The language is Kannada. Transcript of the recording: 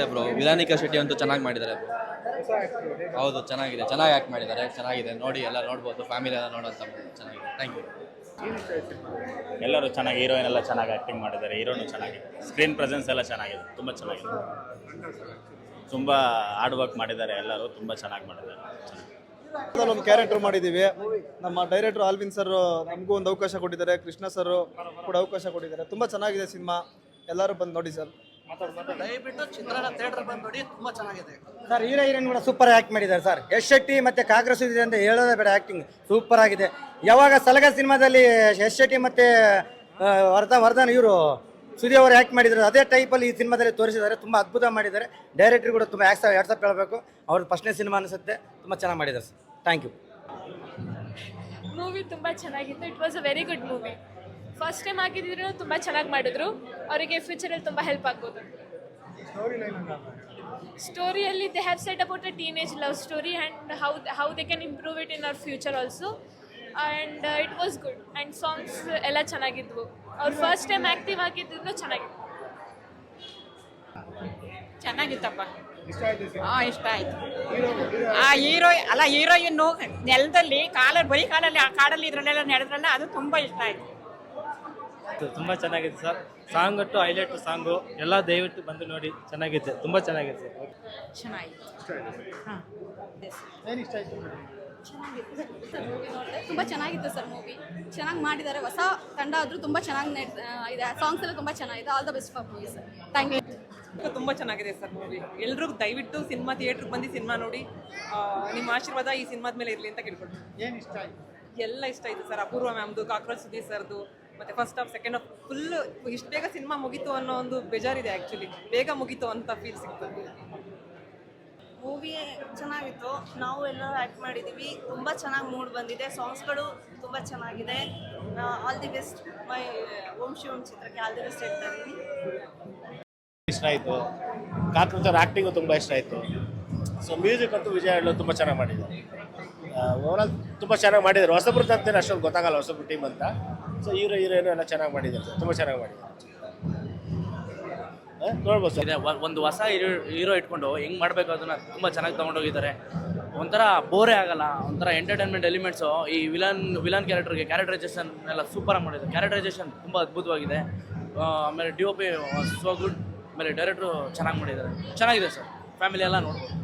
ಬ್ರೋ ವಿರಾನಿಕಾ ಶೆಟ್ಟಿ ಅಂತೂ ಚೆನ್ನಾಗಿ ಮಾಡಿದ್ದಾರೆ ಬ್ರೋ. ಹೌದು ಚೆನ್ನಾಗಿದೆ, ಚೆನ್ನಾಗಿ ಆ್ಯಕ್ಟ್ ಮಾಡಿದ್ದಾರೆ, ಚೆನ್ನಾಗಿದೆ. ನೋಡಿ ಎಲ್ಲ ನೋಡ್ಬೋದು, ಫ್ಯಾಮಿಲಿ ಎಲ್ಲ ನೋಡೋಂಥ ಚೆನ್ನಾಗಿದೆ. Thank you. ಎಲ್ಲರೂ ಚೆನ್ನಾಗಿ, ಹೀರೋಯಿನ್ ಎಲ್ಲ ಚೆನ್ನಾಗಿ ಆ್ಯಕ್ಟಿಂಗ್ ಮಾಡಿದ್ದಾರೆ, ಹೀರೋನು ಚೆನ್ನಾಗಿದೆ, ಸ್ಕ್ರೀನ್ ಪ್ರೆಸೆನ್ಸ್ ಎಲ್ಲ ಚೆನ್ನಾಗಿದೆ, ತುಂಬ ಚೆನ್ನಾಗಿದೆ. ತುಂಬ ಹಾರ್ಡ್ ವರ್ಕ್ ಮಾಡಿದ್ದಾರೆ ಎಲ್ಲರೂ, ತುಂಬ ಚೆನ್ನಾಗಿ ಮಾಡಿದ್ದಾರೆ. ಒಂದು ಕ್ಯಾರೆಕ್ಟರ್ ಮಾಡಿದ್ದೀವಿ. ನಮ್ಮ ಡೈರೆಕ್ಟರ್ ಆಲ್ವಿನ್ ಸರ್ ನಮಗೂ ಒಂದು ಅವಕಾಶ ಕೊಟ್ಟಿದ್ದಾರೆ, ಕೃಷ್ಣ ಸರ್ ಕೂಡ ಅವಕಾಶ ಕೊಟ್ಟಿದ್ದಾರೆ. ತುಂಬ ಚೆನ್ನಾಗಿದೆ ಸಿನಿಮಾ, ಎಲ್ಲರೂ ಬಂದು ನೋಡಿ ಸರ್. ದಯವಿಟ್ಟು ಚಿತ್ರನ ಥಿಯೇಟರ್ ಬಂದು ನೋಡಿ, ತುಂಬ ಚೆನ್ನಾಗಿದೆ ಸರ್. ಹೀರೋಯಿನ್ ಕೂಡ ಸೂಪರ್ ಆ್ಯಕ್ಟ್ ಮಾಡಿದ್ದಾರೆ ಸರ್. ಯಶ್ ಶೆಟ್ಟಿ ಮತ್ತೆ ಕಾಂಗ್ರೆಸ್ ಇದೆ ಅಂತ ಹೇಳೋದೇ ಬೇಡ, ಆ್ಯಕ್ಟಿಂಗ್ ಸೂಪರ್ ಆಗಿದೆ. ಯಾವಾಗ ಸಲಗ ಸಿನಿಮಾದಲ್ಲಿ ಯಶ್ ಶೆಟ್ಟಿ ಮತ್ತೆ ವರ್ಧನ್ ಇವರು ಸುದಿ ಅವರು ಆ್ಯಕ್ಟ್ ಮಾಡಿದ್ದಾರೆ, ಅದೇ ಟೈಪಲ್ಲಿ ಈ ಸಿನಿಮಾದಲ್ಲಿ ತೋರಿಸಿದ್ದಾರೆ. ತುಂಬ ಅದ್ಭುತ ಮಾಡಿದ್ದಾರೆ. ಡೈರೆಕ್ಟ್ರು ಕೂಡ ತುಂಬ ಯಾಡ್ಸಪ್ ಹೇಳಬೇಕು, ಅವ್ರದ್ದು ಫಸ್ಟ್ನೇ ಸಿನಿಮಾ ಅನಿಸುತ್ತೆ. ತುಂಬ ಚೆನ್ನಾಗಿ ಮಾಡಿದ್ದಾರೆ ಸರ್. Thank you. ಮೂವಿ ತುಂಬ ಚೆನ್ನಾಗಿತ್ತು. It was a very good movie. First time ಹಾಕಿದ್ರು ತುಂಬ ಚೆನ್ನಾಗಿ ಮಾಡಿದ್ರು. ಅವರಿಗೆ ಫ್ಯೂಚರಲ್ಲಿ ತುಂಬ ಹೆಲ್ಪ್ ಆಗ್ಬೋದು. ಸ್ಟೋರಿಯಲ್ಲಿ they have set about a teenage love story and how they can improve it in our future also. And it was good. And songs ಎಲ್ಲ ಚೆನ್ನಾಗಿದ್ವು. ಅವ್ರು ಫಸ್ಟ್ ಟೈಮ್ ಆ್ಯಕ್ಟಿವ್ ಆಗಿದ್ರು ಚೆನ್ನಾಗಿತ್ತು. ಚೆನ್ನಾಗಿತ್ತಪ್ಪ. ಹಾಂ, ಇಷ್ಟ ಆಯ್ತು. ಹೀರೋಯಿನ್ನು ನೆಲದಲ್ಲಿ ಬರೀ ಕಾಲಲ್ಲಿ ಆ ಕಾಡಲ್ಲಿ ಇದ್ರಲ್ಲೆಲ್ಲ ನಡೆದ್ರಲ್ಲ, ಅದು ತುಂಬ ಇಷ್ಟ ಆಯ್ತು. ತುಂಬ ಚೆನ್ನಾಗಿದೆ ಸರ್. ಸಾಂಗ್ ಒಟ್ಟು ಹೈಲೈಟ್ ಸಾಂಗು ಎಲ್ಲ ದಯವಿಟ್ಟು ಬಂದು ನೋಡಿ, ಚೆನ್ನಾಗಿದೆ, ತುಂಬ ಚೆನ್ನಾಗಿದೆ ಸರ್. ಚೆನ್ನಾಗಿತ್ತು. ಹಾಂ, ತುಂಬ ಚೆನ್ನಾಗಿತ್ತು ಸರ್ ಮೂವಿ. ಚೆನ್ನಾಗಿ ಮಾಡಿದ್ದಾರೆ. ಹೊಸ ತಂಡ ಆದರೂ ತುಂಬ ಚೆನ್ನಾಗಿ ಇದೆ. ಸಾಂಗ್ಸ್ ಎಲ್ಲ ತುಂಬ ಚೆನ್ನಾಗಿದೆ. All the best for movie sir. Thank you. ತುಂಬ ಚೆನ್ನಾಗಿದೆ ಸರ್ ಮೂವಿ. ಎಲ್ಲರೂ ದಯವಿಟ್ಟು ಸಿನಿಮಾ ಥಿಯೇಟ್ರಿಗೆ ಬಂದು ಸಿನಿಮಾ ನೋಡಿ. ನಿಮ್ಮ ಆಶೀರ್ವಾದ ಈ ಸಿನಿಮಾದ ಮೇಲೆ ಇರಲಿ ಅಂತ ಕೇಳ್ಕೊಳ್ತೀನಿ. ಏನು ಇಷ್ಟ ಆಯಿತು? ಎಲ್ಲ ಇಷ್ಟ ಆಯಿತು ಸರ್. ಅಪೂರ್ವ ಮ್ಯಾಮ್ದು, ಕಾಕ್ರೋಚ್ ಸುದೀಪ್ ಸರ್ದು, ಮತ್ತು first half second half full ಇಷ್ಟು ಬೇಗ ಸಿನಿಮಾ ಮುಗೀತು ಅನ್ನೋ ಒಂದು ಬೇಜಾರಿದೆ. ಆ್ಯಕ್ಚುಲಿ ಬೇಗ ಮುಗೀತು ಅಂತ ಫೀಲ್ ಸಿಗ್ತದೆ. ಮೂವಿ ಚೆನ್ನಾಗಿತ್ತು. ನಾವು ಎಲ್ಲರೂ ಆ್ಯಕ್ಟ್ ಮಾಡಿದ್ದೀವಿ. ತುಂಬ ಚೆನ್ನಾಗಿ ಮೂಡ್ ಬಂದಿದೆ. ಸಾಂಗ್ಸ್ಗಳು ತುಂಬ ಚೆನ್ನಾಗಿದೆ. ಆಲ್ ದಿ ಬೆಸ್ಟ್ ಮೈ ಓಂ ಶಿವಂ ಚಿತ್ರಕ್ಕೆ ಆಲ್ ದಿ ಬೆಸ್ಟ್ ಹೇಳ್ತಾ ಇದ್ದೀನಿ. ಇಷ್ಟ ಆಯಿತು. ಕಾಕ್ರೋಚ್ ಅವ್ರ ಆ್ಯಕ್ಟಿಂಗು ತುಂಬ ಇಷ್ಟ ಆಯಿತು. ಸೊ ಮ್ಯೂಸಿಕ್ ಅಂತೂ ವಿಜಯ್ ಹೇಳೋದು ತುಂಬ ಚೆನ್ನಾಗಿ ಮಾಡಿದ್ದಾರೆ. ಓವರಾಲ್ ತುಂಬ ಚೆನ್ನಾಗಿ ಮಾಡಿದ್ದಾರೆ. ಹೊಸಬ್ರದ್ದು ಅಂತೇನೆ ಅಷ್ಟೊಂದು ಗೊತ್ತಾಗಲ್ಲ, ಹೊಸಬ್ರು ಟೀಮ್ ಅಂತ. ಸೊ ಹೀರೋಯಿನ್ ಎಲ್ಲ ಚೆನ್ನಾಗಿ ಮಾಡಿದ್ದಾರೆ ಸರ್, ತುಂಬ ಚೆನ್ನಾಗಿ ಮಾಡಿದ್ದಾರೆ. ನೋಡ್ಬೋದು ಸರ್. ಒಂದು ಹೊಸ ಹೀರೋ ಇಟ್ಕೊಂಡು ಹೆಂಗೆ ಮಾಡಬೇಕು ಅದನ್ನು ತುಂಬ ಚೆನ್ನಾಗಿ ತೊಗೊಂಡೋಗಿದ್ದಾರೆ. ಒಂಥರ ಬೋರೇ ಆಗಲ್ಲ, ಒಂಥರ ಎಂಟರ್ಟೈನ್ಮೆಂಟ್ ಎಲಿಮೆಂಟ್ಸು. ಈ ವಿಲನ್ ಕ್ಯಾರೆಕ್ಟರೈಸೇಷನ್ ಎಲ್ಲ ಸೂಪರಾಗಿ ಮಾಡಿದ್ದಾರೆ. ಕ್ಯಾರೆಕ್ಟರೈಸೇಷನ್ ತುಂಬ ಅದ್ಭುತವಾಗಿದೆ. ಆಮೇಲೆ DOP ಸೋ ಗುಡ್. ಆಮೇಲೆ ಡೈರೆಕ್ಟ್ರು ಚೆನ್ನಾಗಿ ಮಾಡಿದ್ದಾರೆ. ಚೆನ್ನಾಗಿದೆ ಸರ್, ಫ್ಯಾಮಿಲಿ ಎಲ್ಲ ನೋಡ್ಬೋದು.